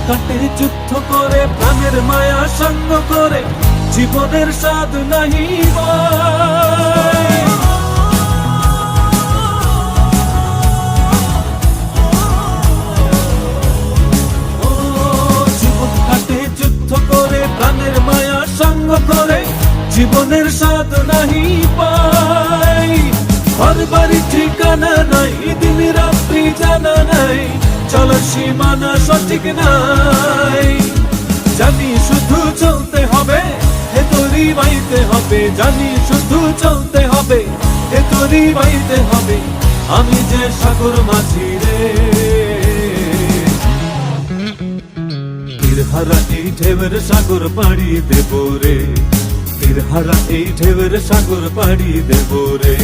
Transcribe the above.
কাটে যুদ্ধ করে প্রাণের মায়া সঙ্গ করে জীবনের স্বাদ নাহি পায়। ও জীবন কাটে যুদ্ধ করে প্রাণের মায়া সঙ্গ করে জীবনের স্বাদ নাহি পায়। ঘর বাড়ি ঠিকানা নাই, দিন রাত্রি জানা নাই, চলার সীমানা সঠিক নাই। জানি শুধু চলতে হবে, এ তোরই বাইতে হবে, জানি শুধু চলতে হবে, এ তোরই বাইতে হবে। আমি যে সাগর মাঝি রে, তীরহারা এই ঢেউয়ের সাগর পাড়ি দেব রে, তীরহারা এই ঢেউয়ের সাগর পাড়ি দেব রে।